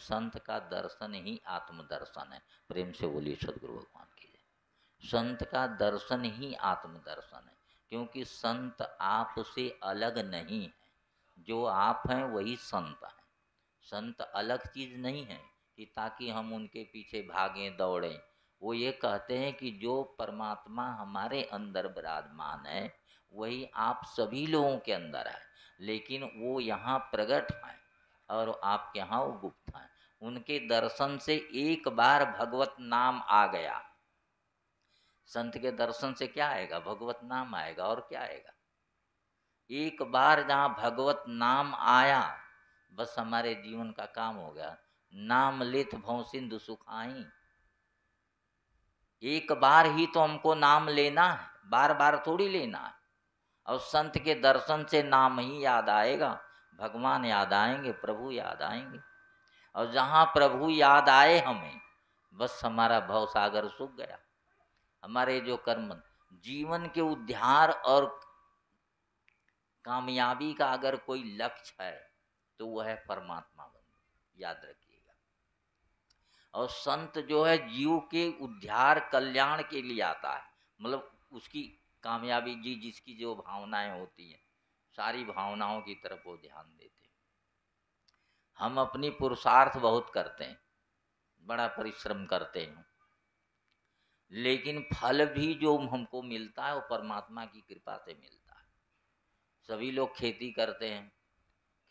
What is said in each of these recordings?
संत का दर्शन ही आत्मदर्शन है। प्रेम से बोलिए सदगुरु भगवान की जय। संत का दर्शन ही आत्मदर्शन है, क्योंकि संत आपसे अलग नहीं है। जो आप हैं वही संत है। संत अलग चीज नहीं है कि ताकि हम उनके पीछे भागें दौड़ें। वो ये कहते हैं कि जो परमात्मा हमारे अंदर विराजमान है वही आप सभी लोगों के अंदर है, लेकिन वो यहाँ प्रकट है और आपके यहाँ वो गुप्त है। उनके दर्शन से एक बार भगवत नाम आ गया। संत के दर्शन से क्या आएगा? भगवत नाम आएगा, और क्या आएगा? एक बार जहाँ भगवत नाम आया बस हमारे जीवन का काम हो गया। नाम लेत भव सिंधु सुखाई। एक बार ही तो हमको नाम लेना है, बार बार थोड़ी लेना है। और संत के दर्शन से नाम ही याद आएगा, भगवान याद आएंगे, प्रभु याद आएंगे। और जहाँ प्रभु याद आए हमें, बस हमारा भव सागर सूख गया। हमारे जो कर्म जीवन के उद्धार और कामयाबी का अगर कोई लक्ष्य है तो वह है परमात्मा बंधु, याद रखिएगा। और संत जो है जीव के उद्धार कल्याण के लिए आता है, मतलब उसकी कामयाबी जी जिसकी जो भावनाएं होती हैं, सारी भावनाओं की तरफ वो ध्यान देते हैं। हम अपनी पुरुषार्थ बहुत करते हैं, बड़ा परिश्रम करते हैं, लेकिन फल भी जो हमको मिलता है वो परमात्मा की कृपा से मिलता है। सभी लोग खेती करते हैं,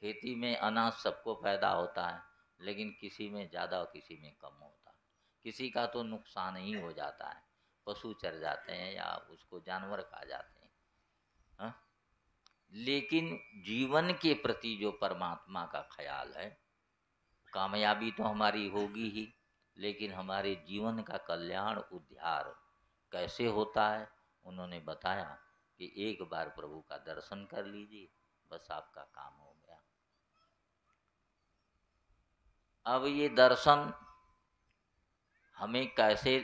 खेती में अनाज सबको पैदा होता है, लेकिन किसी में ज़्यादा और किसी में कम होता है। किसी का तो नुकसान ही हो जाता है, पशु चर जाते हैं या उसको जानवर खा जाते हैं। हा? लेकिन जीवन के प्रति जो परमात्मा का ख्याल है, कामयाबी तो हमारी होगी ही, लेकिन हमारे जीवन का कल्याण उद्धार कैसे होता है उन्होंने बताया कि एक बार प्रभु का दर्शन कर लीजिए, बस आपका काम हो गया। अब ये दर्शन हमें कैसे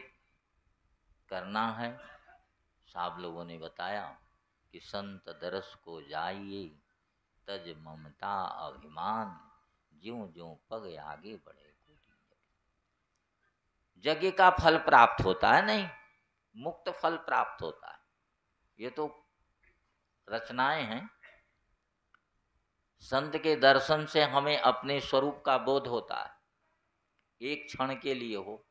करना है, साहब लोगों ने बताया कि संत दरस को जाइए, तज ममता अभिमान, ज्यों ज्यों पग आगे बढ़े कोटि। यज्ञ का फल प्राप्त होता है नहीं, मुक्त फल प्राप्त होता है। ये तो रचनाएं हैं। संत के दर्शन से हमें अपने स्वरूप का बोध होता है, एक क्षण के लिए हो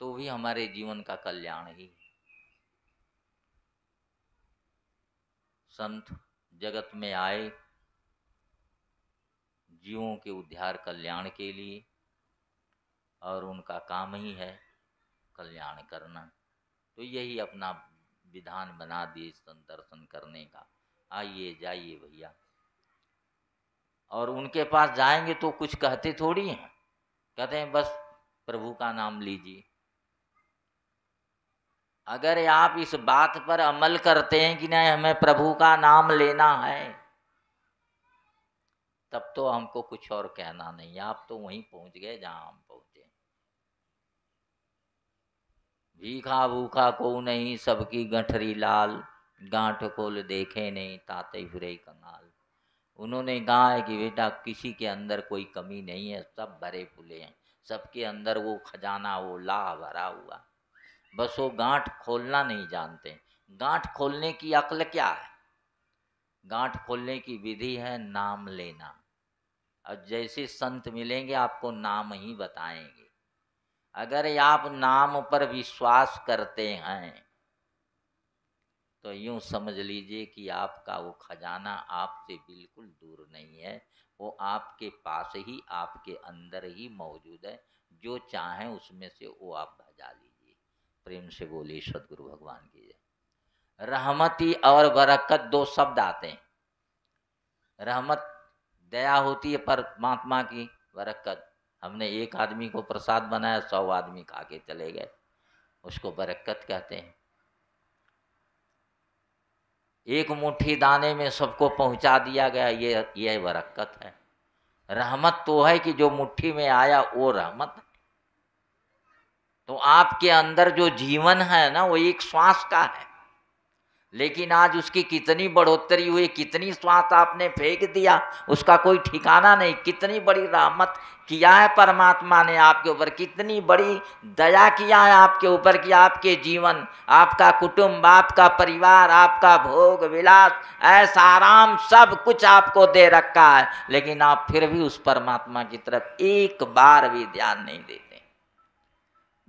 तो भी हमारे जीवन का कल्याण ही है। संत जगत में आए जीवों के उद्धार कल्याण के लिए, और उनका काम ही है कल्याण करना। तो यही अपना विधान बना दिए संत दर्शन करने का। आइए जाइए भैया। और उनके पास जाएंगे तो कुछ कहते थोड़ी हैं, कहते हैं बस प्रभु का नाम लीजिए। अगर आप इस बात पर अमल करते हैं कि नहीं हमें प्रभु का नाम लेना है, तब तो हमको कुछ और कहना नहीं। आप तो वहीं पहुंच गए जहां हम पहुंचे। भीखा भूखा को नहीं सबकी गठरी लाल, गांठ खोल देखे नहीं ताते फिरे कंगाल। उन्होंने कहा है कि बेटा किसी के अंदर कोई कमी नहीं है, सब भरे फूले हैं, सबके अंदर वो खजाना वो लाह भरा हुआ, बस वो गांठ खोलना नहीं जानते। गांठ खोलने की अक्ल क्या है? गांठ खोलने की विधि है नाम लेना। और जैसे संत मिलेंगे आपको नाम ही बताएंगे। अगर आप नाम पर विश्वास करते हैं तो यूं समझ लीजिए कि आपका वो खजाना आपसे बिल्कुल दूर नहीं है, वो आपके पास ही आपके अंदर ही मौजूद है। जो चाहें उसमें से वो आप भजा लीजिए। प्रेम से बोलिए सदगुरु भगवान की जय। रहमती और बरकत दो शब्द आते हैं। रहमत दया होती है परमात्मा की, बरकत हमने एक आदमी को प्रसाद बनाया 100 आदमी खा के चले गए, उसको बरकत कहते हैं। एक मुट्ठी दाने में सबको पहुंचा दिया गया, ये बरकत है। रहमत तो है कि जो मुट्ठी में आया वो रहमत है। तो आपके अंदर जो जीवन है ना वो एक श्वास का है, लेकिन आज उसकी कितनी बढ़ोतरी हुई, कितनी स्वास्थ्य आपने फेंक दिया, उसका कोई ठिकाना नहीं। कितनी बड़ी रहमत किया है परमात्मा ने आपके ऊपर, कितनी बड़ी दया किया है आपके ऊपर कि आपके जीवन, आपका कुटुंब, आपका परिवार, आपका भोग विलास, ऐसा आराम सब कुछ आपको दे रखा है, लेकिन आप फिर भी उस परमात्मा की तरफ एक बार भी ध्यान नहीं देते।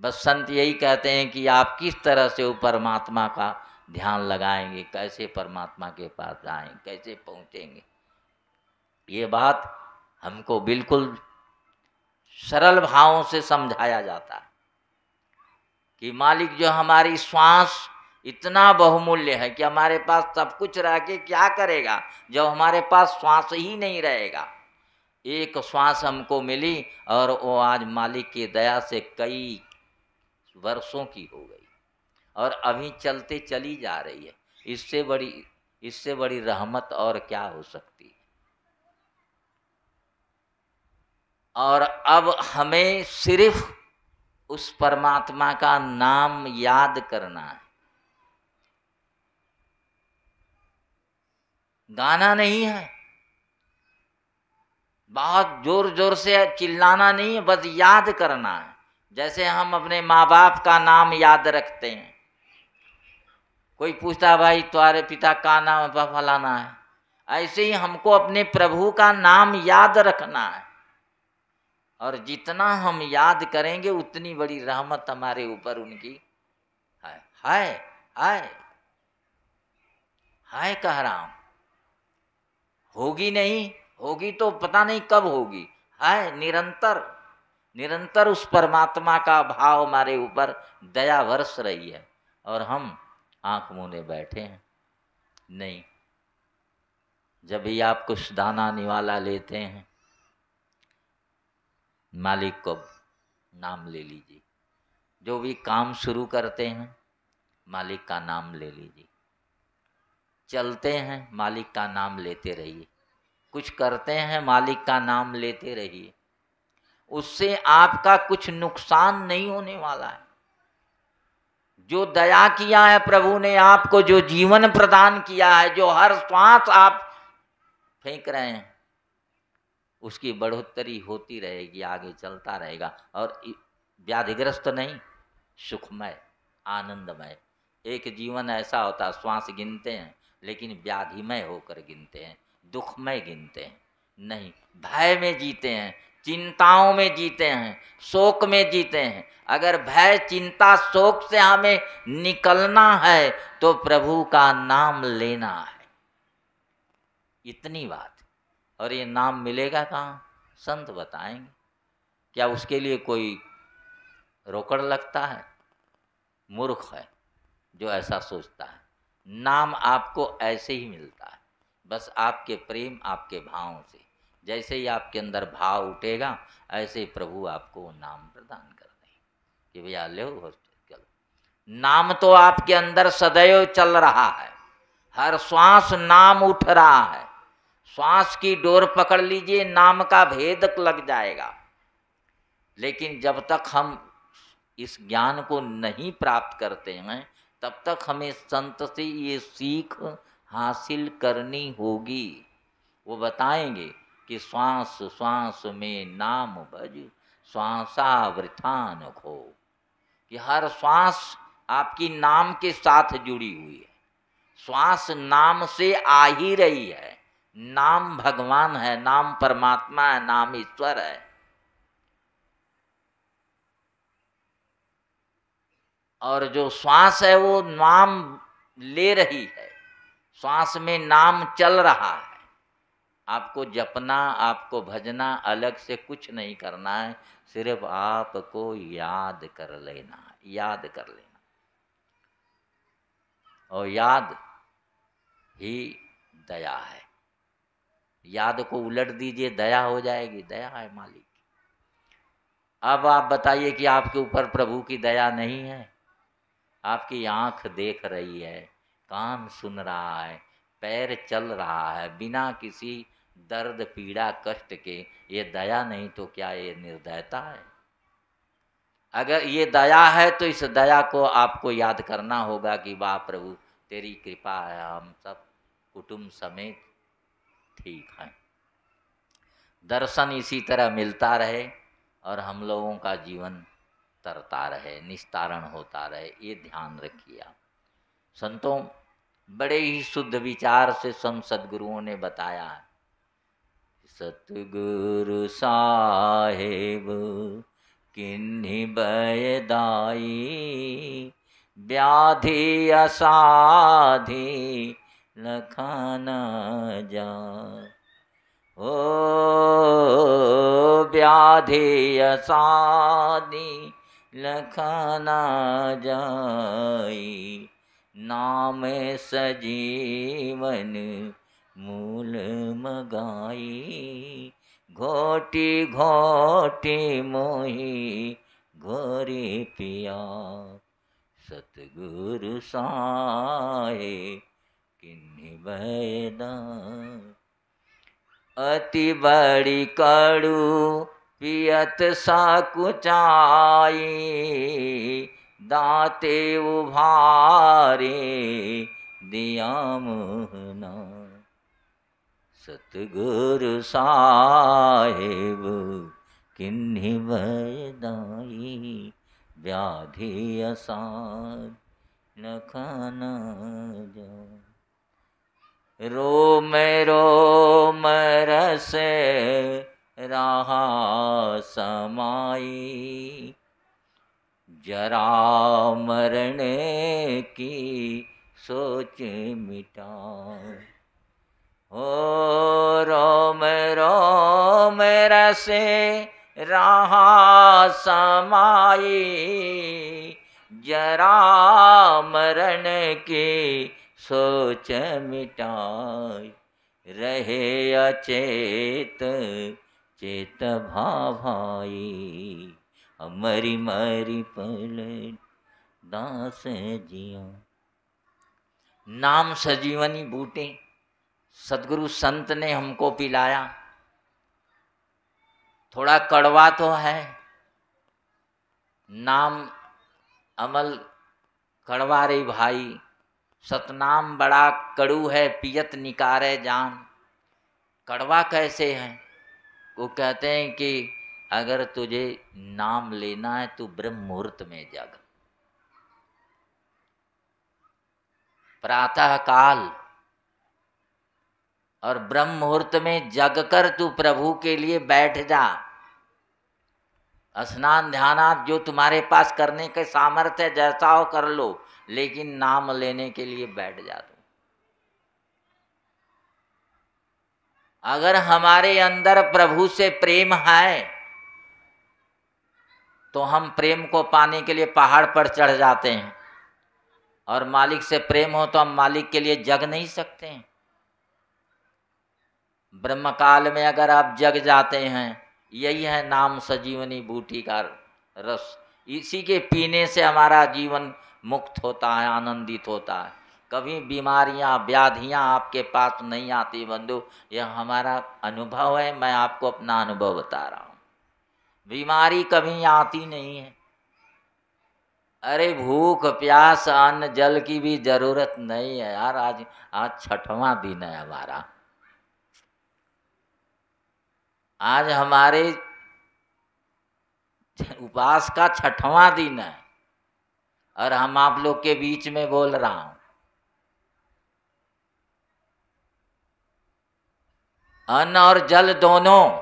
बस संत यही कहते हैं कि आप किस तरह से वो परमात्मा का ध्यान लगाएंगे, कैसे परमात्मा के पास जाएंगे, कैसे पहुंचेंगे। ये बात हमको बिल्कुल सरल भावों से समझाया जाता है कि मालिक जो हमारी श्वास इतना बहुमूल्य है कि हमारे पास सब कुछ रह के क्या करेगा जब हमारे पास श्वास ही नहीं रहेगा। एक श्वास हमको मिली और वो आज मालिक की दया से कई वर्षों की हो गई और अभी चलते चली जा रही है। इससे बड़ी रहमत और क्या हो सकती है। और अब हमें सिर्फ उस परमात्मा का नाम याद करना है, गाना नहीं है, बहुत जोर जोर से चिल्लाना नहीं है, बस याद करना है। जैसे हम अपने माँ बाप का नाम याद रखते हैं। कोई पूछता भाई तुम्हारे पिता का नाम फलाना है, ऐसे ही हमको अपने प्रभु का नाम याद रखना है। और जितना हम याद करेंगे उतनी बड़ी रहमत हमारे ऊपर उनकी है। हाय हाय हाय कह रहा हूं, होगी नहीं, होगी तो पता नहीं कब होगी। हाय निरंतर निरंतर उस परमात्मा का भाव हमारे ऊपर दया बरस रही है और हम आंख मूंदे बैठे हैं। नहीं, जब भी आप कुछ दाना निवाला लेते हैं, मालिक को नाम ले लीजिए। जो भी काम शुरू करते हैं, मालिक का नाम ले लीजिए। चलते हैं, मालिक का नाम लेते रहिए। कुछ करते हैं, मालिक का नाम लेते रहिए। उससे आपका कुछ नुकसान नहीं होने वाला है। जो दया किया है प्रभु ने आपको, जो जीवन प्रदान किया है, जो हर श्वास आप फेंक रहे हैं, उसकी बढ़ोतरी होती रहेगी, आगे चलता रहेगा। और व्याधिग्रस्त नहीं, सुखमय आनंदमय। एक जीवन ऐसा होता है, श्वास गिनते हैं लेकिन व्याधिमय होकर गिनते हैं, दुखमय गिनते हैं। नहीं, भय में जीते हैं, चिंताओं में जीते हैं, शोक में जीते हैं। अगर भय चिंता शोक से हमें निकलना है तो प्रभु का नाम लेना है, इतनी बात। और ये नाम मिलेगा कहाँ? संत बताएंगे। क्या उसके लिए कोई रोकड़ लगता है? मूर्ख है जो ऐसा सोचता है। नाम आपको ऐसे ही मिलता है, बस आपके प्रेम, आपके भाव से। जैसे ही आपके अंदर भाव उठेगा, ऐसे ही प्रभु आपको नाम प्रदान कर देंगे कि भैया ले चलो। नाम तो आपके अंदर सदैव चल रहा है, हर श्वास नाम उठ रहा है। श्वास की डोर पकड़ लीजिए, नाम का भेद लग जाएगा। लेकिन जब तक हम इस ज्ञान को नहीं प्राप्त करते हैं, तब तक हमें संत से ये सीख हासिल करनी होगी। वो बताएंगे कि श्वास श्वास में नाम भज, श्वासा वृथा न खो। कि हर श्वास आपकी नाम के साथ जुड़ी हुई है। श्वास नाम से आ ही रही है। नाम भगवान है, नाम परमात्मा है, नाम ईश्वर है। और जो श्वास है वो नाम ले रही है, श्वास में नाम चल रहा है। आपको जपना, आपको भजना, अलग से कुछ नहीं करना है, सिर्फ आपको याद कर लेना, याद कर लेना। और याद ही दया है। याद को उलट दीजिए, दया हो जाएगी। दया है मालिक। अब आप बताइए कि आपके ऊपर प्रभु की दया नहीं है? आपकी आंख देख रही है, कान सुन रहा है, पैर चल रहा है बिना किसी दर्द पीड़ा कष्ट के। ये दया नहीं तो क्या ये निर्दयता है? अगर ये दया है तो इस दया को आपको याद करना होगा कि वाह प्रभु, तेरी कृपा है, हम सब कुटुंब समेत ठीक हैं। दर्शन इसी तरह मिलता रहे और हम लोगों का जीवन तरता रहे, निस्तारण होता रहे, ये ध्यान रखिए आप। संतों बड़े ही शुद्ध विचार से संत सद्गुरुओं ने बताया है। सतगुरु साहेब किन्हीं बयदाई, व्याधि असाधि लखन जा। ओ व्याधि असाधि लखन जाई, नाम सजीवन मूल मगाई, घोटी घोटी मोही घोरी पिया, सतगुरु साहे किन्हीं बयदा। अति बड़ी कड़ू पियत सकुचाई, दाते उभारे दिया मोहना, सतगुरु साहेब किन्हीं बयदाई, व्याधि असाध लखन जा। रोम रोम रस रहा समाई, जरा मरण की सोच मिटा। ओ रोम रोम रस रहा समाई, जरा मरण की सोच मिटाई, रहे अचेत चेत भाई, मरी मरी पलट दास जिया। नाम सजीवनी बूटे सदगुरु संत ने हमको पिलाया। थोड़ा कड़वा तो है, नाम अमल कड़वा रे भाई, सतनाम बड़ा कड़ू है, पियत निकारे जान। कड़वा कैसे है? वो कहते हैं कि अगर तुझे नाम लेना है तो ब्रह्म मुहूर्त में जग, प्रातः काल और ब्रह्म मुहूर्त में जग कर तू प्रभु के लिए बैठ जा। स्नान ध्यानात जो तुम्हारे पास करने के सामर्थ्य जैसा हो कर लो, लेकिन नाम लेने के लिए बैठ जा दो। अगर हमारे अंदर प्रभु से प्रेम है तो हम प्रेम को पाने के लिए पहाड़ पर चढ़ जाते हैं, और मालिक से प्रेम हो तो हम मालिक के लिए जग नहीं सकते हैं। ब्रह्म काल में अगर आप जग जाते हैं, यही है नाम सजीवनी बूटी का रस। इसी के पीने से हमारा जीवन मुक्त होता है, आनंदित होता है। कभी बीमारियां व्याधियां आपके पास नहीं आती बंधु, यह हमारा अनुभव है, मैं आपको अपना अनुभव बता रहा हूँ। बीमारी कभी आती नहीं है। अरे भूख प्यास अन्न जल की भी जरूरत नहीं है यार। आज 6वां दिन है हमारा, आज हमारे उपवास का 6वां दिन है और हम आप लोग के बीच में बोल रहा हूं। अन्न और जल दोनों,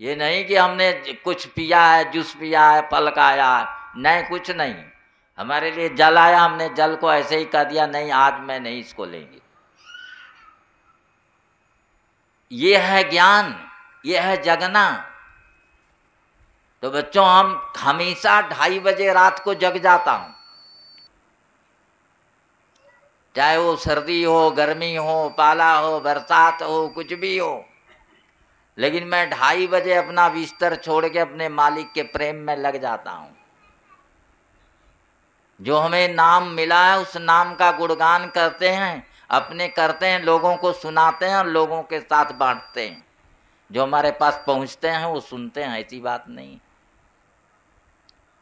ये नहीं कि हमने कुछ पिया है, जूस पिया है, फल खाया है, नहीं, कुछ नहीं। हमारे लिए जल आया, हमने जल को ऐसे ही कह दिया, नहीं आज मैं नहीं इसको लेंगे। ये है ज्ञान, ये है जगना। तो बच्चों, हम हमेशा 2:30 बजे रात को जग जाता हूं, चाहे वो सर्दी हो, गर्मी हो, पाला हो, बरसात हो, कुछ भी हो, लेकिन मैं 2:30 बजे अपना बिस्तर छोड़ के अपने मालिक के प्रेम में लग जाता हूं। जो हमें नाम मिला है उस नाम का गुणगान करते हैं, अपने करते हैं, लोगों को सुनाते हैं और लोगों के साथ बांटते हैं। जो हमारे पास पहुंचते हैं वो सुनते हैं, ऐसी बात नहीं।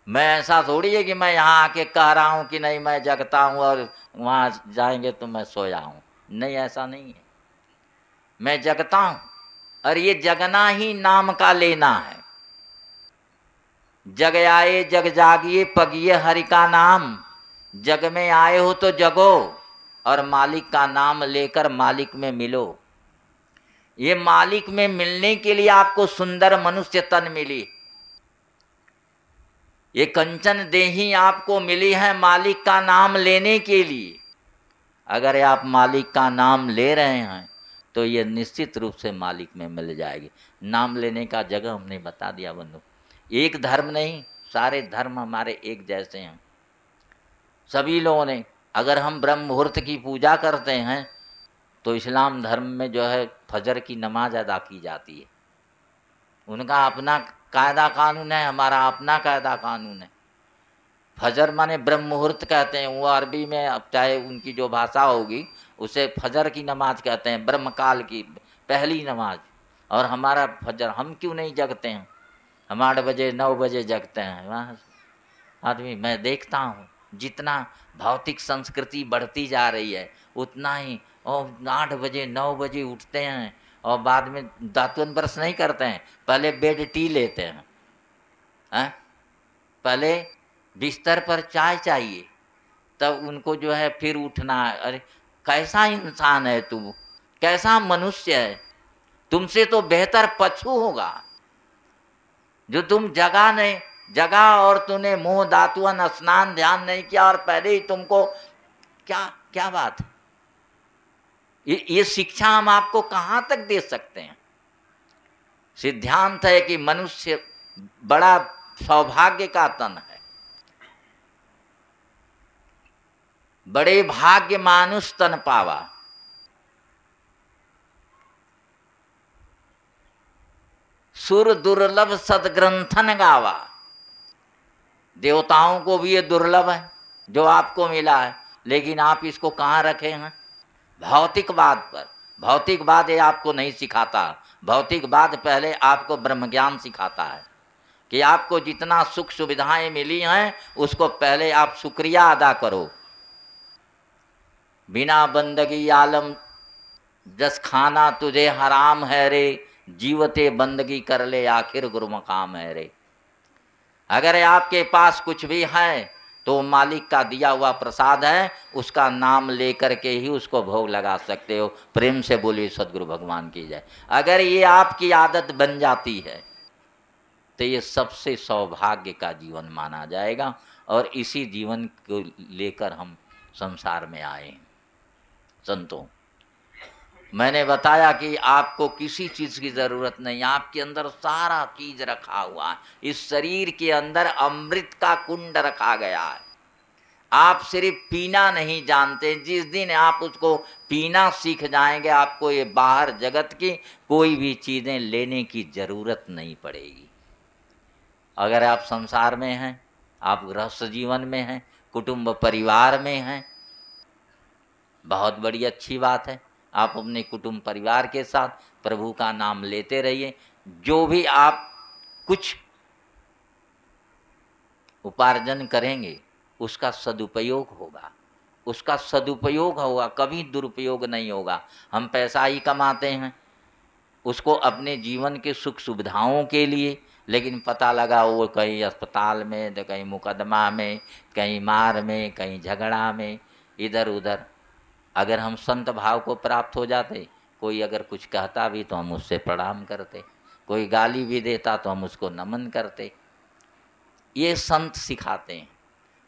मैं ऐसा थोड़ी है कि मैं यहाँ आके कह रहा हूँ कि नहीं मैं जगता हूँ और वहाँ जाएंगे तो मैं सोया हूँ। नहीं, ऐसा नहीं है, मैं जगता हूँ। और ये जगना ही नाम का लेना है। जग आए जग जागिए पगिए हरि का नाम। जग में आए हो तो जगो और मालिक का नाम लेकर मालिक में मिलो। ये मालिक में मिलने के लिए आपको सुंदर मनुष्य तन मिली, ये कंचन देही आपको मिली है मालिक का नाम लेने के लिए। अगर आप मालिक का नाम ले रहे हैं तो ये निश्चित रूप से मालिक में मिल जाएगी। नाम लेने का जगह हमने बता दिया बंधु। एक धर्म नहीं, सारे धर्म हमारे एक जैसे हैं। सभी लोगों ने, अगर हम ब्रह्म मुहूर्त की पूजा करते हैं तो इस्लाम धर्म में जो है फजर की नमाज अदा की जाती है। उनका अपना कायदा कानून है, हमारा अपना कायदा कानून है। फजर माने ब्रह्म मुहूर्त कहते हैं, वो अरबी में अब चाहे उनकी जो भाषा होगी उसे फजर की नमाज कहते हैं, ब्रह्म काल की पहली नमाज। और हमारा फजर, हम क्यों नहीं जगते हैं? हम 8 बजे 9 बजे जगते हैं। वहाँ आदमी, मैं देखता हूँ जितना भौतिक संस्कृति बढ़ती जा रही है उतना ही, और 8 बजे 9 बजे उठते हैं और बाद में दातुन ब्रश नहीं करते हैं, पहले बेड टी लेते हैं, पहले बिस्तर पर चाय चाहिए, तब उनको जो है फिर उठना है। अरे कैसा इंसान है तू, कैसा मनुष्य है, तुमसे तो बेहतर पशु होगा जो तुम जगा नहीं, जगा और तूने मुंह दातुअन स्नान ध्यान नहीं किया और पहले ही तुमको क्या क्या बात है? ये शिक्षा हम आपको कहाँ तक दे सकते हैं? सिद्धांत है कि मनुष्य बड़ा सौभाग्य का तन है, बड़े भाग्य मानुष तन पावा। सुर दुर्लभ सदग्रंथन गावा। देवताओं को भी ये दुर्लभ है जो आपको मिला है, लेकिन आप इसको कहाँ रखे हैं? भौतिकवाद पर। भौतिकवाद ये आपको नहीं सिखाता। भौतिकवाद पहले आपको ब्रह्म ज्ञान सिखाता है कि आपको जितना सुख सुविधाएं मिली हैं उसको पहले आप शुक्रिया अदा करो। बिना बंदगी आलम जस खाना तुझे हराम है रे, जीवते बंदगी कर ले आखिर गुरु मकाम है रे। अगर आपके पास कुछ भी है तो मालिक का दिया हुआ प्रसाद है, उसका नाम लेकर के ही उसको भोग लगा सकते हो। प्रेम से बोलिए सदगुरु भगवान की जय। अगर ये आपकी आदत बन जाती है तो ये सबसे सौभाग्य का जीवन माना जाएगा, और इसी जीवन को लेकर हम संसार में आए हैं। संतों, मैंने बताया कि आपको किसी चीज की जरूरत नहीं, आपके अंदर सारा चीज रखा हुआ है। इस शरीर के अंदर अमृत का कुंड रखा गया है। आप सिर्फ पीना नहीं जानते, जिस दिन आप उसको पीना सीख जाएंगे आपको ये बाहर जगत की कोई भी चीजें लेने की जरूरत नहीं पड़ेगी। अगर आप संसार में हैं, आप गृहस्थ जीवन में हैं, कुटुंब परिवार में हैं, बहुत बड़ी अच्छी बात है। आप अपने कुटुंब परिवार के साथ प्रभु का नाम लेते रहिए। जो भी आप कुछ उपार्जन करेंगे उसका सदुपयोग होगा, उसका सदुपयोग होगा, कभी दुरुपयोग नहीं होगा। हम पैसा ही कमाते हैं उसको अपने जीवन के सुख सुविधाओं के लिए, लेकिन पता लगा वो कहीं अस्पताल में तो कहीं मुकदमा में, कहीं मार में, कहीं झगड़ा में, इधर उधर। अगर हम संत भाव को प्राप्त हो जाते, कोई अगर कुछ कहता भी तो हम उससे प्रणाम करते, कोई गाली भी देता तो हम उसको नमन करते। ये संत सिखाते हैं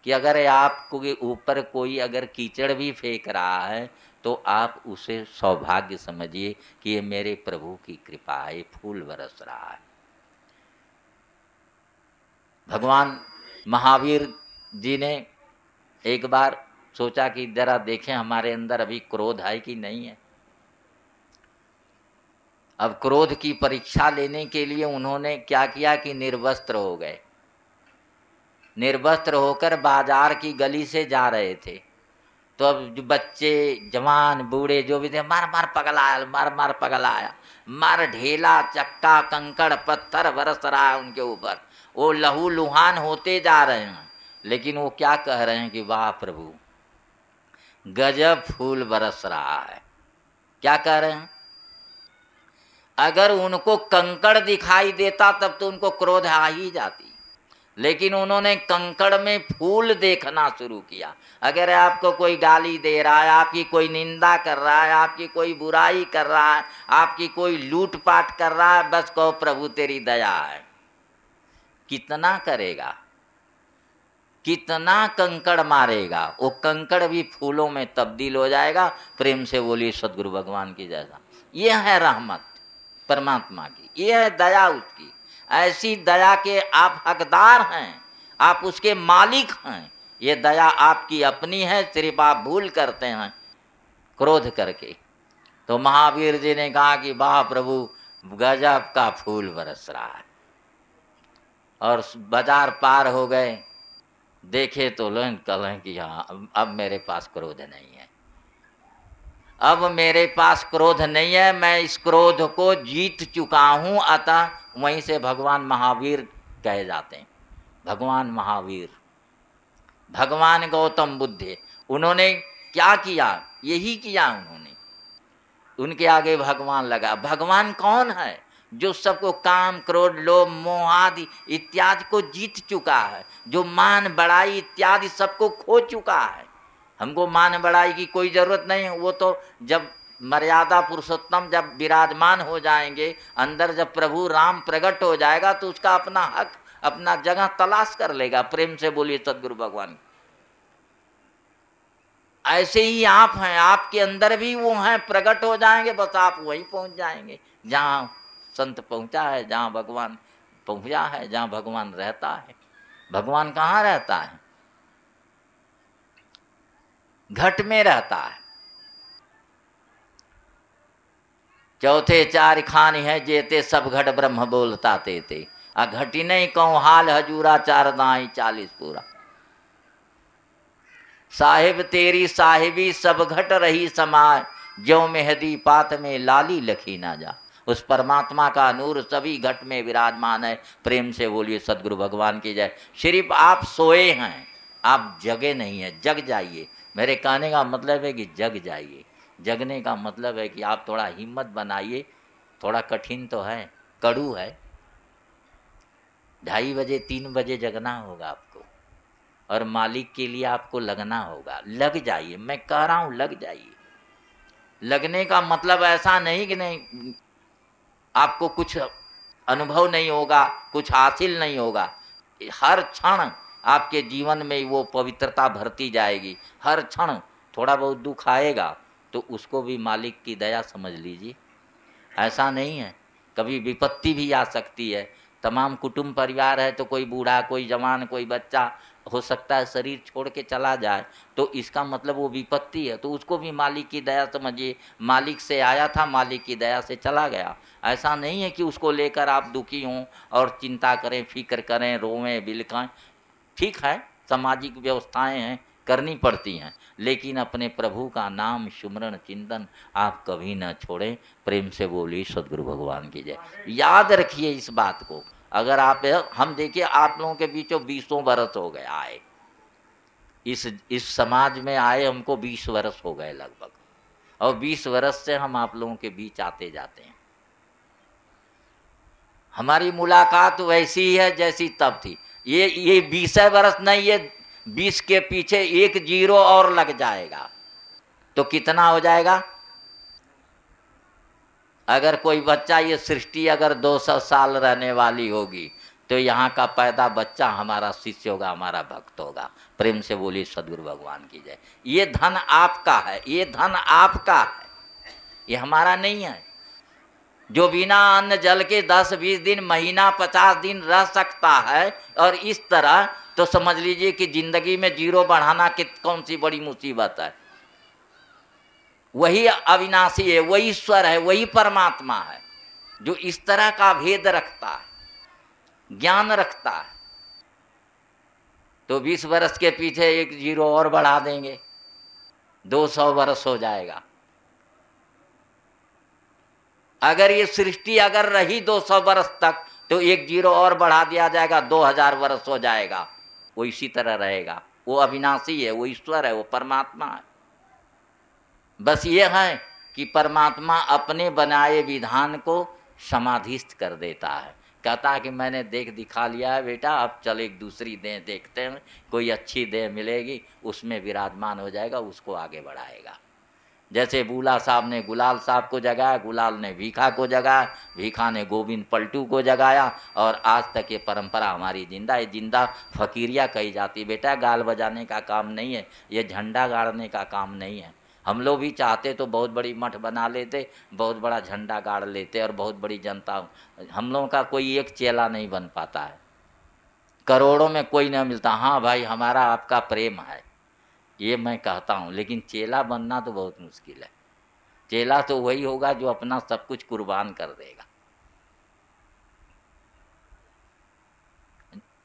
कि अगर आपको ऊपर कोई अगर कीचड़ भी फेंक रहा है तो आप उसे सौभाग्य समझिए कि ये मेरे प्रभु की कृपा है, फूल बरस रहा है। भगवान महावीर जी ने एक बार सोचा कि जरा देखें हमारे अंदर अभी क्रोध है कि नहीं है। अब क्रोध की परीक्षा लेने के लिए उन्होंने क्या किया कि निर्वस्त्र हो गए। निर्वस्त्र होकर बाजार की गली से जा रहे थे, तो अब जो बच्चे जवान बूढ़े जो भी थे, मार मार पगलाया, मार मार पगलाया, मार ढेला चक्का कंकड़ पत्थर बरस रहा है उनके ऊपर, वो लहू लुहान होते जा रहे हैं, लेकिन वो क्या कह रहे हैं कि वाह प्रभु गजब फूल बरस रहा है। क्या कह रहे हैं? अगर उनको कंकड़ दिखाई देता तब तो उनको क्रोध आ ही जाती, लेकिन उन्होंने कंकड़ में फूल देखना शुरू किया। अगर आपको कोई गाली दे रहा है, आपकी कोई निंदा कर रहा है, आपकी कोई बुराई कर रहा है, आपकी कोई लूटपाट कर रहा है, बस कहो प्रभु तेरी दया है। कितना करेगा, कितना कंकड़ मारेगा, वो कंकड़ भी फूलों में तब्दील हो जाएगा। प्रेम से बोलिए सदगुरु भगवान की जैसा। यह है रहमत परमात्मा की, यह है दया उसकी। ऐसी दया के आप हकदार हैं, आप उसके मालिक हैं। ये दया आपकी अपनी है, सिर्फ आप भूल करते हैं क्रोध करके। तो महावीर जी ने कहा कि वाह प्रभु गजब का फूल बरस रहा है। और बाजार पार हो गए, देखे तो लोग कहें कि हाँ अब मेरे पास क्रोध नहीं है, अब मेरे पास क्रोध नहीं है, मैं इस क्रोध को जीत चुका हूं। अतः वहीं से भगवान महावीर कहे जाते हैं। भगवान महावीर, भगवान गौतम बुद्ध, उन्होंने क्या किया? यही किया उन्होंने। उनके आगे भगवान लगा। भगवान कौन है? जो सबको काम क्रोध लोभ मोह आदि इत्यादि को जीत चुका है, जो मान बड़ाई इत्यादि सबको खो चुका है। हमको मान बड़ाई की कोई जरूरत नहीं है। वो तो जब मर्यादा पुरुषोत्तम जब विराजमान हो जाएंगे अंदर, जब प्रभु राम प्रकट हो जाएगा तो उसका अपना हक अपना जगह तलाश कर लेगा। प्रेम से बोलिए सदगुरु भगवान। ऐसे ही आप हैं, आपके अंदर भी वो हैं, प्रकट हो जाएंगे, बस आप वहीं पहुंच जाएंगे जहां संत पहुंचा है, जहां भगवान पहुंचा है, जहां भगवान रहता है। भगवान कहाँ रहता है? घट में रहता है। चौथे चार खान है जेते सब घट ब्रह्म बोलता ते आ घटी नहीं कहूं हाल हजूरा चार दाई 40 पूरा। साहिब तेरी साहिबी सब घट रही समाय, ज्यों मेहदी पात में लाली लखी ना जा। उस परमात्मा का नूर सभी घट में विराजमान है। प्रेम से बोलिए सदगुरु भगवान की जय। सिर्फ आप सोए हैं, आप जगे नहीं है। जग जाइए। मेरे कहने का मतलब है कि जग जाइए। जगने का मतलब है कि आप थोड़ा हिम्मत बनाइए। थोड़ा कठिन तो है, कड़ू है। 2:30 बजे 3 बजे जगना होगा आपको, और मालिक के लिए आपको लगना होगा। लग जाइए, मैं कह रहा हूं लग जाइए। लगने का मतलब ऐसा नहीं कि नहीं आपको कुछ अनुभव नहीं होगा, कुछ हासिल नहीं होगा। हर क्षण आपके जीवन में वो पवित्रता भरती जाएगी। हर क्षण थोड़ा बहुत दुख आएगा तो उसको भी मालिक की दया समझ लीजिए। ऐसा नहीं है, कभी विपत्ति भी आ सकती है। तमाम कुटुंब परिवार है तो कोई बूढ़ा, कोई जवान, कोई बच्चा हो सकता है शरीर छोड़ के चला जाए, तो इसका मतलब वो विपत्ति है, तो उसको भी मालिक की दया समझिए। मालिक से आया था, मालिक की दया से चला गया। ऐसा नहीं है कि उसको लेकर आप दुखी हों और चिंता करें, फिक्र करें, रोवें बिलखें। ठीक है, सामाजिक व्यवस्थाएं हैं, करनी पड़ती हैं, लेकिन अपने प्रभु का नाम सुमरण चिंतन आप कभी न छोड़ें। प्रेम से बोलिए सदगुरु भगवान की जय। याद रखिए इस बात को। अगर आप, हम देखिए आप लोगों के बीचों 20 वर्ष हो गए आए, इस समाज में आए हमको 20 वर्ष हो गए लगभग, और 20 वर्ष से हम आप लोगों के बीच आते जाते हैं। हमारी मुलाकात वैसी ही है जैसी तब थी। ये 20 वर्ष नहीं, ये 20 के पीछे 1 0 और लग जाएगा तो कितना हो जाएगा? अगर कोई बच्चा, ये सृष्टि अगर 200 साल रहने वाली होगी तो यहाँ का पैदा बच्चा हमारा शिष्य होगा, हमारा भक्त होगा। प्रेम से बोलिए सदगुरु भगवान की जय। ये धन आपका है, ये धन आपका है, ये हमारा नहीं है। जो बिना अन्न जल के 10-20 दिन, महीना, 50 दिन रह सकता है और इस तरह, तो समझ लीजिए कि जिंदगी में 0 बढ़ाना कौन सी बड़ी मुसीबत है। वही अविनाशी है, वही ईश्वर है, वही परमात्मा है जो इस तरह का भेद रखता है, ज्ञान रखता है। तो 20 वर्ष के पीछे 1 0 और बढ़ा देंगे, 200 वर्ष हो जाएगा। अगर ये सृष्टि अगर रही 200 वर्ष तक तो 1 जीरो और बढ़ा दिया जाएगा, 2000 वर्ष हो जाएगा, वो इसी तरह रहेगा। वो अविनाशी है, वो ईश्वर है, वो परमात्मा है। बस ये है कि परमात्मा अपने बनाए विधान को समाधिस्थ कर देता है, कहता है कि मैंने देख दिखा लिया है बेटा, अब चल एक दूसरी देह देखते हैं, कोई अच्छी देह मिलेगी उसमें विराजमान हो जाएगा, उसको आगे बढ़ाएगा। जैसे बूला साहब ने गुलाल साहब को जगाया, गुलाल ने भीखा को जगाया, भीखा ने गोविंद पलटू को जगाया, और आज तक ये परंपरा हमारी जिंदा है। जिंदा फकीरिया कही जाती। बेटा गाल बजाने का काम नहीं है, ये झंडा गाड़ने का काम नहीं है। हम लोग भी चाहते तो बहुत बड़ी मठ बना लेते, बहुत बड़ा झंडा गाड़ लेते और बहुत बड़ी जनता। हम लोगों का कोई एक चेला नहीं बन पाता है, करोड़ों में कोई नहीं मिलता। हाँ भाई हमारा आपका प्रेम है, ये मैं कहता हूँ, लेकिन चेला बनना तो बहुत मुश्किल है। चेला तो वही होगा जो अपना सब कुछ कुर्बान कर देगा।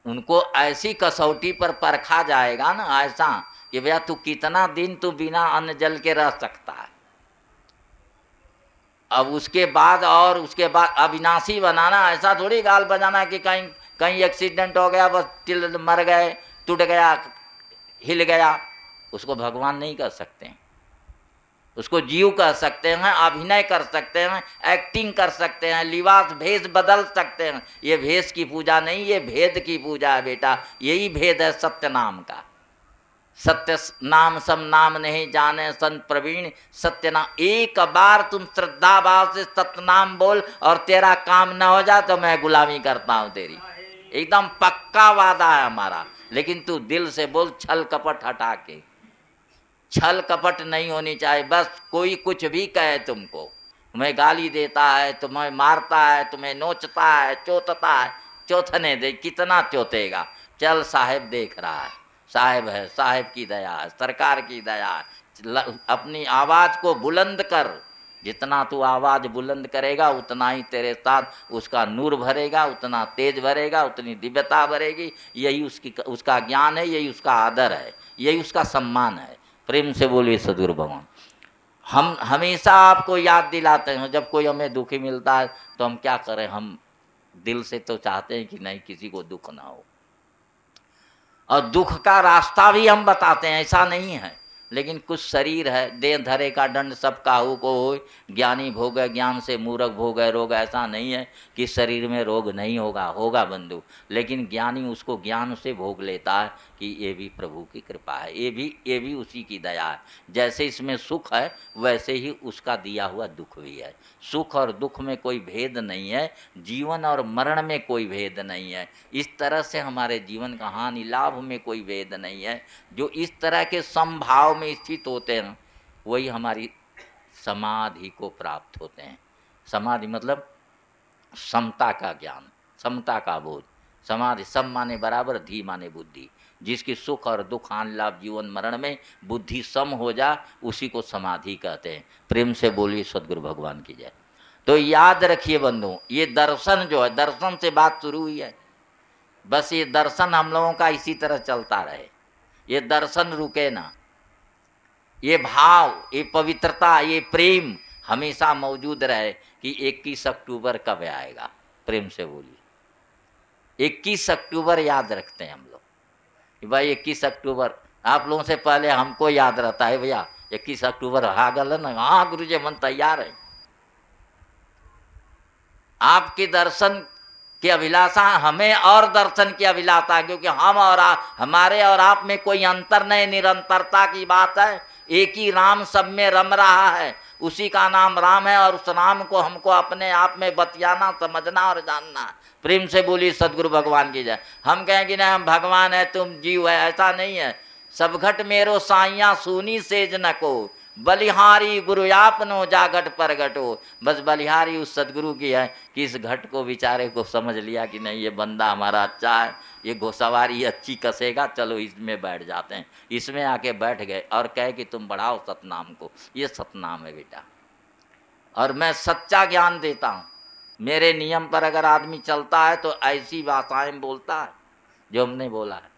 उनको ऐसी कसौटी पर परखा जाएगा ना, ऐसा कि भैया तू कितना दिन तू बिना अन्न जल के रह सकता है। अब उसके बाद अविनाशी बनाना, ऐसा थोड़ी गाल बजाना कि कहीं कहीं एक्सीडेंट हो गया, बस तिल मर गए, टूट गया, हिल गया, उसको भगवान नहीं कर सकते हैं। उसको जीव कह सकते हैं, अभिनय कर सकते हैं, एक्टिंग कर सकते हैं, लिबास भेष बदल सकते हैं। ये भेष की पूजा नहीं, ये भेद की पूजा है बेटा। यही भेद है सत्य नाम का। सत्य नाम सब नाम नहीं जाने संत प्रवीण, सत्य नाम। एक बार तुम श्रद्धा भाव से सत्य नाम बोल और तेरा काम न हो जाए तो मैं गुलामी करता हूं तेरी। एकदम पक्का वादा है हमारा। लेकिन तू दिल से बोल, छल कपट हटा के। छल कपट नहीं होनी चाहिए। बस कोई कुछ भी कहे तुमको, तुम्हें गाली देता है, तुम्हें मारता है, तुम्हें नोचता है, चोतता है, चोथने दे। कितना चोतेगा? चल साहेब देख रहा है, साहेब है, साहेब की दया है, सरकार की दया है। अपनी आवाज को बुलंद कर। जितना तू आवाज बुलंद करेगा उतना ही तेरे साथ उसका नूर भरेगा, उतना तेज भरेगा, उतनी दिव्यता भरेगी। यही उसका ज्ञान है, यही उसका आदर है, यही उसका सम्मान है। प्रेम से बोलिए सद्गुरु भगवान। हम हमेशा आपको याद दिलाते हैं, जब कोई हमें दुखी मिलता है तो हम क्या करें, हम दिल से तो चाहते हैं कि नहीं किसी को दुख ना हो, और दुख का रास्ता भी हम बताते हैं, ऐसा नहीं है। लेकिन कुछ शरीर है, देह धरे का दंड सब काहू को होय, ज्ञानी भोगे ज्ञान से मूर्ख भोगे रोग। ऐसा नहीं है कि शरीर में रोग नहीं होगा, होगा बंधु, लेकिन ज्ञानी उसको ज्ञान से भोग लेता है कि ये भी प्रभु की कृपा है, ये भी उसी की दया है। जैसे इसमें सुख है वैसे ही उसका दिया हुआ दुख भी है। सुख और दुख में कोई भेद नहीं है, जीवन और मरण में कोई भेद नहीं है। इस तरह से हमारे जीवन का हानि लाभ में कोई भेद नहीं है। जो इस तरह के समभाव में स्थित होते हैं वही हमारी समाधि को प्राप्त होते हैं। समाधि मतलब समता का ज्ञान, समता का बोध। समाधि सम माने बराबर, धी माने बुद्धि। जिसकी सुख और दुख हानि लाभ जीवन मरण में बुद्धि सम हो जा, उसी को समाधि कहते हैं। प्रेम से बोलिए सद्गुरु भगवान की जय। तो याद रखिए बंधु, ये दर्शन जो है, दर्शन से बात शुरू हुई है, बस ये दर्शन हम लोगों का इसी तरह चलता रहे, ये दर्शन रुके ना। ये भाव, ये पवित्रता, ये प्रेम हमेशा मौजूद रहे कि 21 अक्टूबर कब आएगा। प्रेम से बोलिए 21 अक्टूबर याद रखते हैं हम लोग कि भाई 21 अक्टूबर। आप लोगों से पहले हमको याद रहता है भैया 21 अक्टूबर हा गल ना। हाँ गुरु जी मन तैयार है। आपके दर्शन की अभिलाषा, हमें और दर्शन की अभिलाषा, क्योंकि हम और आप, हमारे और आप में कोई अंतर नहीं, निरंतरता की बात है। एक ही राम सब में रम रहा है, उसी का नाम राम है, और उस राम को हमको अपने आप में बतियाना, समझना और जानना। प्रेम से बोली सद्गुरु भगवान की जय। हम कहें कि नहीं हम भगवान है तुम जीव है, ऐसा नहीं है। सब घट मेरो साइया सूनी सेज न को, बलिहारी गुरु आपनो जागट प्रगटो। बस बलिहारी उस सदगुरु की है कि इस घट को बेचारे को समझ लिया कि नहीं ये बंदा हमारा अच्छा है, ये घोसवारी अच्छी कसेगा, चलो इसमें बैठ जाते हैं। इसमें आके बैठ गए और कहे कि तुम बढ़ाओ सतनाम को। ये सतनाम है बेटा, और मैं सच्चा ज्ञान देता हूँ। मेरे नियम पर अगर आदमी चलता है तो ऐसी भाषाएं बोलता है जो हमने बोला है।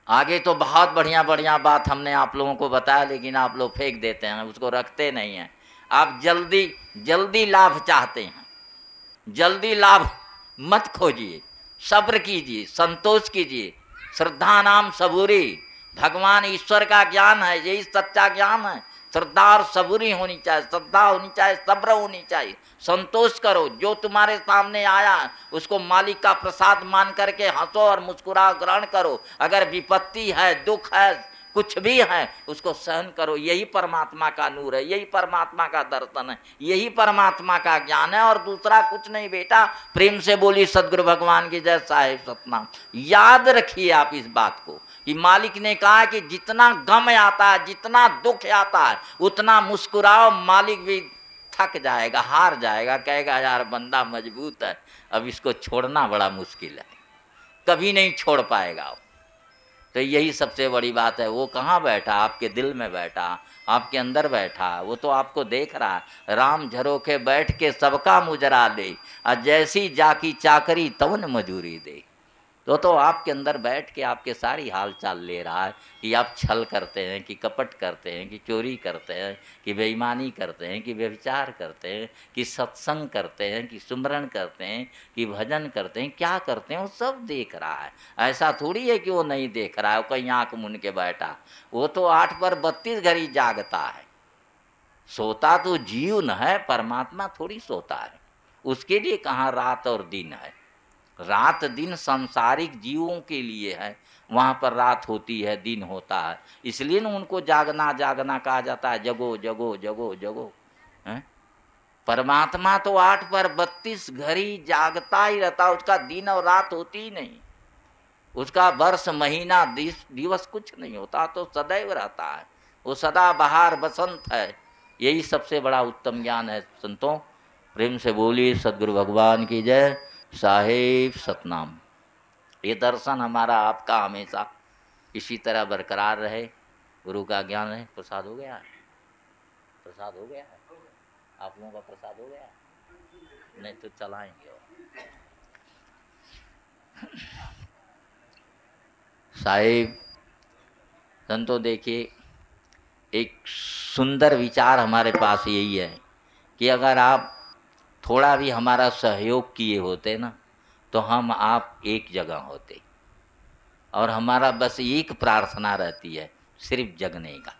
आगे तो बहुत बढ़िया बढ़िया बात हमने आप लोगों को बताया, लेकिन आप लोग फेंक देते हैं, उसको रखते नहीं हैं। आप जल्दी जल्दी लाभ चाहते हैं, जल्दी लाभ मत खोजिए, सब्र कीजिए, संतोष कीजिए। श्रद्धा नाम सबूरी, भगवान ईश्वर का ज्ञान है, यही सच्चा ज्ञान है। श्रद्धा और सबूरी होनी चाहिए, श्रद्धा होनी चाहिए, सब्र होनी चाहिए। संतोष करो, जो तुम्हारे सामने आया उसको मालिक का प्रसाद मान करके हंसो और मुस्कुरा ग्रहण करो। अगर विपत्ति है, दुख है, कुछ भी है, उसको सहन करो। यही परमात्मा का नूर है, यही परमात्मा का दर्शन है, यही परमात्मा का ज्ञान है, और दूसरा कुछ नहीं बेटा। प्रेम से बोली सदगुरु भगवान की जय, साहिब सतनाम। याद रखिए आप इस बात को कि मालिक ने कहा कि जितना गम आता है, जितना दुख आता है, उतना मुस्कुराओ। मालिक भी थक जाएगा, हार जाएगा, कहेगा यार बंदा मजबूत है, अब इसको छोड़ना बड़ा मुश्किल है, कभी नहीं छोड़ पाएगा। तो यही सबसे बड़ी बात है। वो कहाँ बैठा? आपके दिल में बैठा, आपके अंदर बैठा, वो तो आपको देख रहा है। राम झरोखे बैठ के सबका मुजरा दे, और जैसी जाकी चाकरी तवन मजूरी दे। तो आपके अंदर बैठ के आपके सारी हाल चाल ले रहा है कि आप छल करते हैं, कि कपट करते हैं, कि चोरी करते हैं, कि बेईमानी करते हैं, कि व्यभिचार करते हैं, कि सत्संग करते हैं, कि सुमरन करते हैं, कि भजन करते हैं, क्या करते हैं, वो सब देख रहा है। ऐसा थोड़ी है कि वो नहीं देख रहा है, वो कहीं आँख मुन के बैठा। वो तो 8 पर 32 घड़ी जागता है। सोता तो जीव न है, परमात्मा थोड़ी सोता है। उसके लिए कहाँ रात और दिन है। रात दिन सांसारिक जीवों के लिए है, वहाँ पर रात होती है, दिन होता है। इसलिए न उनको जागना जागना कहा जाता है, जगो जगो जगो जगो। है? परमात्मा तो 8 पर 32 घड़ी जागता ही रहता, उसका दिन और रात होती ही नहीं। उसका वर्ष महीना दिवस कुछ नहीं होता, तो सदैव रहता है। वो सदा बहार बसंत है। यही सबसे बड़ा उत्तम ज्ञान है। संतों, प्रेम से बोलिए सदगुरु भगवान की जय, साहेब सतनाम। ये दर्शन हमारा आपका हमेशा इसी तरह बरकरार रहे। गुरु का ज्ञान है। प्रसाद हो गया है? प्रसाद हो गया है? आप लोगों का प्रसाद हो गया है? नहीं तो चलाएंगे। साहेब संतों, देखिए, एक सुंदर विचार हमारे पास यही है कि अगर आप थोड़ा भी हमारा सहयोग किए होते ना, तो हम आप एक जगह होते। और हमारा बस एक प्रार्थना रहती है, सिर्फ जगने का।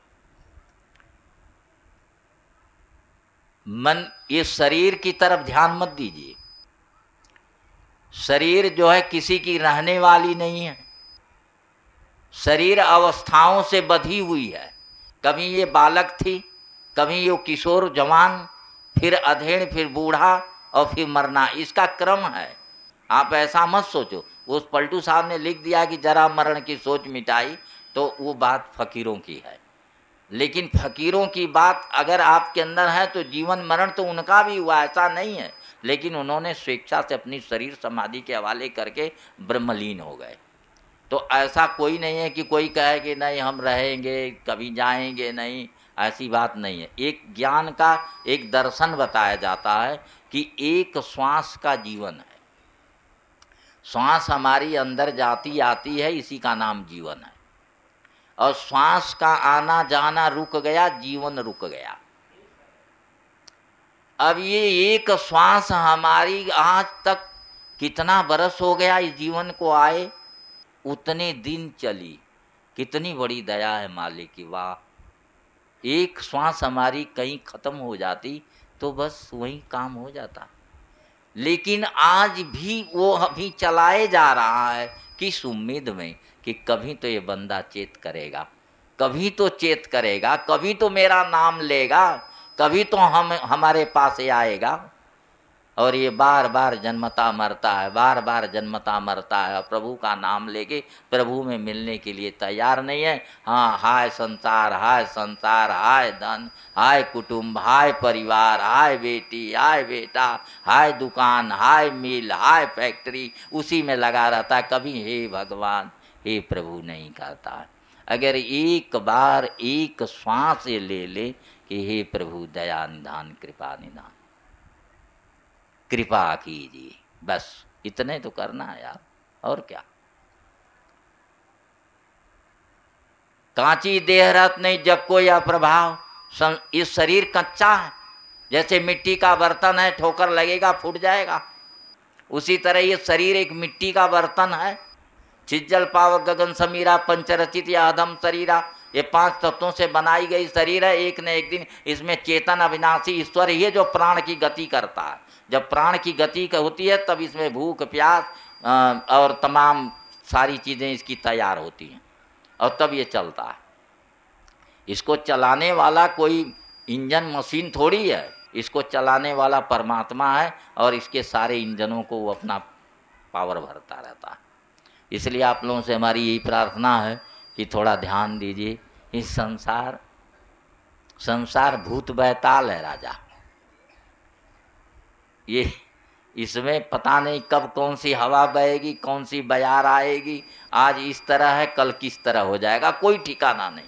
मन, ये शरीर की तरफ ध्यान मत दीजिए। शरीर जो है किसी की रहने वाली नहीं है। शरीर अवस्थाओं से बधी हुई है। कभी ये बालक थी, कभी ये किशोर जवान, फिर अधेड़, फिर बूढ़ा, और फिर मरना। इसका क्रम है। आप ऐसा मत सोचो। उस पलटू साहब ने लिख दिया कि जरा मरण की सोच मिटाई, तो वो बात फकीरों की है। लेकिन फकीरों की बात अगर आपके अंदर है तो जीवन मरण तो उनका भी हुआ, ऐसा नहीं है। लेकिन उन्होंने स्वेच्छा से अपनी शरीर समाधि के हवाले करके ब्रह्मलीन हो गए। तो ऐसा कोई नहीं है कि कोई कहे कि नहीं हम रहेंगे, कभी जाएंगे नहीं, ऐसी बात नहीं है। एक ज्ञान का एक दर्शन बताया जाता है कि एक श्वास का जीवन है। श्वास हमारी अंदर जाती आती है, इसी का नाम जीवन है। और श्वास का आना जाना रुक गया, जीवन रुक गया। अब ये एक श्वास हमारी आज तक कितना बरस हो गया इस जीवन को आए, उतने दिन चली। कितनी बड़ी दया है मालिक की, वाह। एक श्वास हमारी कहीं खत्म हो जाती तो बस वही काम हो जाता। लेकिन आज भी वो अभी चलाए जा रहा है, किस उम्मीद में कि कभी तो ये बंदा चेत करेगा, कभी तो चेत करेगा, कभी तो मेरा नाम लेगा, कभी तो हमारे पास आएगा। और ये बार बार जन्मता मरता है, बार बार जन्मता मरता है, और प्रभु का नाम लेके प्रभु में मिलने के लिए तैयार नहीं है। हाँ, हाय संसार, हाय संसार, हाय धन, हाय कुटुंब, हाय परिवार, हाय बेटी, हाय बेटा, हाय दुकान, हाय मिल, हाय फैक्ट्री, उसी में लगा रहता है। कभी हे भगवान, हे प्रभु नहीं कहता है। अगर एक बार एक श्वास ले ले कि हे प्रभु दया निधान, कृपा निधान, कृपा कीजिए, बस इतने तो करना है यार, और क्या। कांची देह रत नहीं जग को यह प्रभाव। इस शरीर कच्चा है, जैसे मिट्टी का बर्तन है, ठोकर लगेगा फूट जाएगा। उसी तरह ये शरीर एक मिट्टी का बर्तन है। छिज्जल पावक गगन समीरा पंचरचित या अधम शरीरा, ये 5 तत्वों से बनाई गई शरीर है। एक न एक दिन इसमें चेतन अविनाशी ईश्वर ही है जो प्राण की गति करता है। जब प्राण की गति होती है तब इसमें भूख प्यास और तमाम सारी चीज़ें इसकी तैयार होती हैं और तब ये चलता है। इसको चलाने वाला कोई इंजन मशीन थोड़ी है, इसको चलाने वाला परमात्मा है और इसके सारे इंजनों को वो अपना पावर भरता रहता है। इसलिए आप लोगों से हमारी यही प्रार्थना है कि थोड़ा ध्यान दीजिए। इस संसार भूत बैताल है राजा, ये इसमें पता नहीं कब कौन सी हवा बहेगी, कौन सी बयार आएगी। आज इस तरह है, कल किस तरह हो जाएगा, कोई ठिकाना नहीं।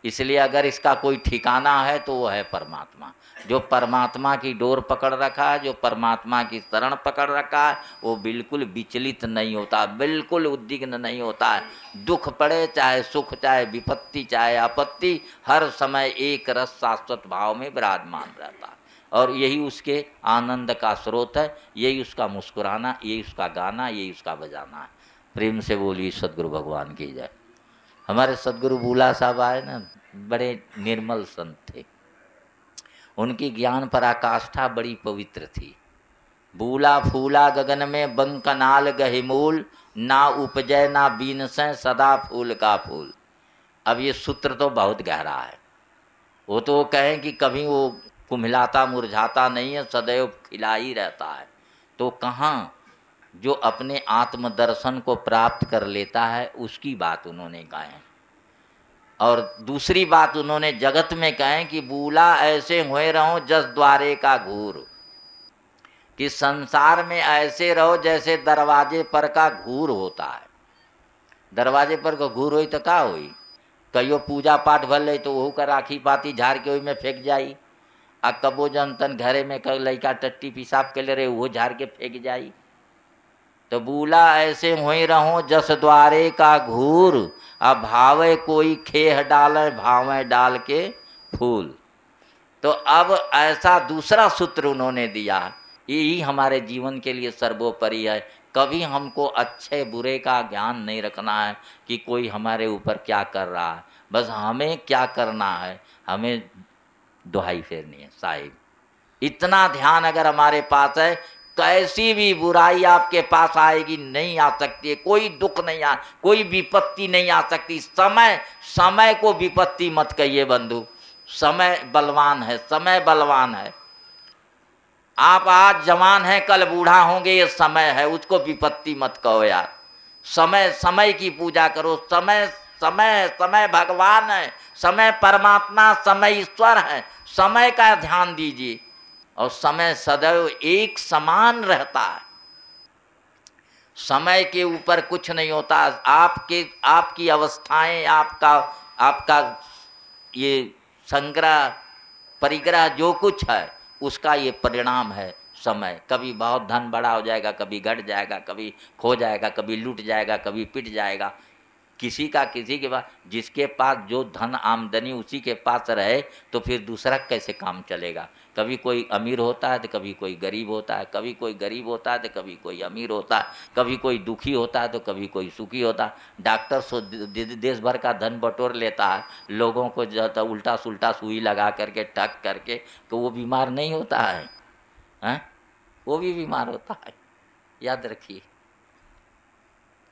इसलिए अगर इसका कोई ठिकाना है तो वो है परमात्मा। जो परमात्मा की डोर पकड़ रखा है, जो परमात्मा की शरण पकड़ रखा है, वो बिल्कुल विचलित नहीं होता, बिल्कुल उद्विग्न नहीं होता है। दुख पड़े चाहे सुख, चाहे विपत्ति चाहे आपत्ति, हर समय एक रस शाश्वत भाव में विराजमान रहता है। और यही उसके आनंद का स्रोत है, यही उसका मुस्कुराना, यही उसका गाना, यही उसका बजाना है। प्रेम से बोलिए सदगुरु भगवान की जय। हमारे सदगुरु बूला साहब आए ना, बड़े निर्मल संत थे। उनकी ज्ञान पराकाष्ठा बड़ी पवित्र थी। बूला फूला गगन में बंकनाल गहिमूल, ना उपजय ना बीन से सदा फूल का फूल। अब ये सूत्र तो बहुत गहरा है। वो तो कहें कि कभी वो कुम्हिलाता मुरझाता नहीं है, सदैव खिला ही रहता है। तो कहाँ जो अपने आत्मदर्शन को प्राप्त कर लेता है उसकी बात उन्होंने कहे। और दूसरी बात उन्होंने जगत में कहे कि बूला ऐसे हुए रहो जस द्वारे का घूर, कि संसार में ऐसे रहो जैसे दरवाजे पर का घूर होता है। दरवाजे पर का घूर होई तो का होई, कहियो पूजा पाठ भल ले तो वहू का राखी पाती झाड़ के ओई में फेंक जाई। आ कबो जनतन घरे में कई लड़का टट्टी पेशाब के ले रहे वो झाड़ के फेंक जाई। तो बूला ऐसे हुई रहो जस द्वारे का घूर, अब भावे कोई खेह डाले भावे डाल के फूल। तो अब ऐसा दूसरा सूत्र उन्होंने दिया, यही हमारे जीवन के लिए सर्वोपरि है। कभी हमको अच्छे बुरे का ज्ञान नहीं रखना है कि कोई हमारे ऊपर क्या कर रहा है, बस हमें क्या करना है, हमें दुहाई फेरनी है साहिब। इतना ध्यान अगर हमारे पास है, कैसी भी बुराई आपके पास आएगी नहीं आ सकती है, कोई दुख नहीं आ, कोई विपत्ति नहीं आ सकती। समय को विपत्ति मत कहिए बंधु, समय बलवान है, समय बलवान है। आप आज जवान हैं कल बूढ़ा होंगे, ये समय है, उसको विपत्ति मत कहो यार। समय की पूजा करो। समय भगवान है, समय परमात्मा, समय ईश्वर है। समय का ध्यान दीजिए और समय सदैव एक समान रहता है। समय के ऊपर कुछ नहीं होता। आपकी अवस्थाएं, आपका ये संग्रह परिग्रह जो कुछ है उसका ये परिणाम है समय। कभी बहुत धन बड़ा हो जाएगा, कभी घट जाएगा, कभी खो जाएगा, कभी लूट जाएगा, कभी पिट जाएगा। किसी के पास, जिसके पास जो धन आमदनी उसी के पास रहे तो फिर दूसरा कैसे काम चलेगा। कभी कोई अमीर होता है तो कभी कोई गरीब होता है, कभी कोई गरीब होता है तो कभी कोई अमीर होता है, कभी कोई दुखी होता है तो कभी कोई सुखी होता है। डॉक्टर देश भर का धन बटोर लेता है, लोगों को जो उल्टा सुल्टा सुई लगा करके टक करके, तो वो बीमार नहीं होता है, वो भी बीमार होता है, याद रखिए।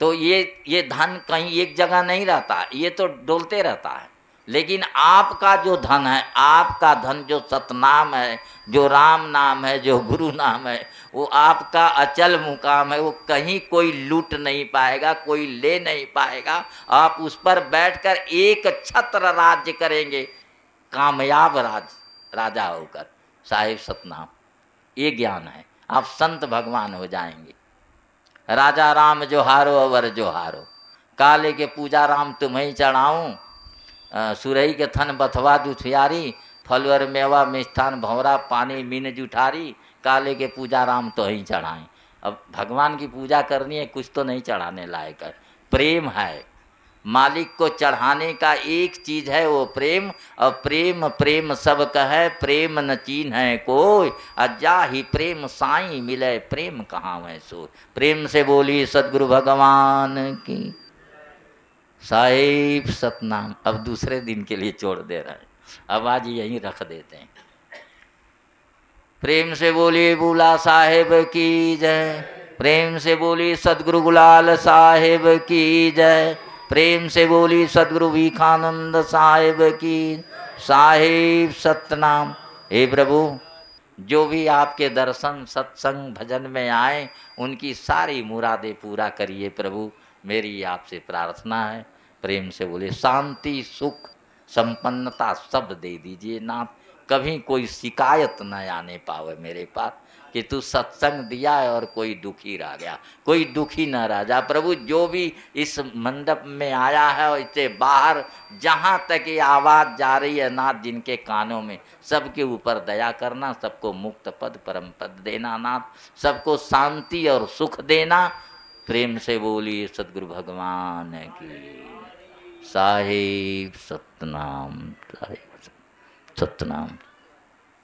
तो ये धन कहीं एक जगह नहीं रहता, ये तो डोलते रहता है। लेकिन आपका जो धन है, आपका धन जो सतनाम है, जो राम नाम है, जो गुरु नाम है, वो आपका अचल मुकाम है। वो कहीं कोई लूट नहीं पाएगा, कोई ले नहीं पाएगा। आप उस पर बैठकर एक छत्र राज्य करेंगे, कामयाब राजा होकर। साहिब सतनाम, ये ज्ञान है, आप संत भगवान हो जाएंगे। राजा राम जो हारो अवर जो हारो, काले के पूजा राम तुम्हें चढ़ाऊं, सुरई के थन बथवा दुथियारी, फलवर मेवा मिष्ठान भंवरा पानी मीन जुठारी, काले के पूजा राम तो ही चढ़ाएं। अब भगवान की पूजा करनी है, कुछ तो नहीं चढ़ाने लायक है, प्रेम है। मालिक को चढ़ाने का एक चीज है वो प्रेम, और प्रेम प्रेम सब कहे प्रेम न चीन है कोई, अजा ही प्रेम साईं मिले प्रेम कहाँ मैं सो। प्रेम से बोली सदगुरु भगवान की साहिब सतनाम। अब दूसरे दिन के लिए छोड़ दे रहा है, अब आज यहीं रख देते हैं। प्रेम से बोली बुला साहेब की जय, प्रेम से बोली सदगुरु गुलाल साहेब की जय, प्रेम से बोली सदगुरु भीखानंद साहेब की साहिब सतनाम। हे प्रभु, जो भी आपके दर्शन सत्संग भजन में आए उनकी सारी मुरादें पूरा करिए प्रभु, मेरी आपसे प्रार्थना है। प्रेम से बोले शांति सुख संपन्नता सब दे दीजिए नाथ, कभी कोई शिकायत न आने पावे मेरे पास कि तू सत्संग दिया है और कोई दुखी रह गया, कोई दुखी न रह जा प्रभु। जो भी इस मंडप में आया है और इससे बाहर जहाँ तक ये आवाज़ जा रही है नाथ, जिनके कानों में, सबके ऊपर दया करना, सबको मुक्त पद परम पद देना नाथ, सबको शांति और सुख देना। प्रेम से बोलिए सदगुरु भगवान की साहिब सतनाम, साहिब सतनाम।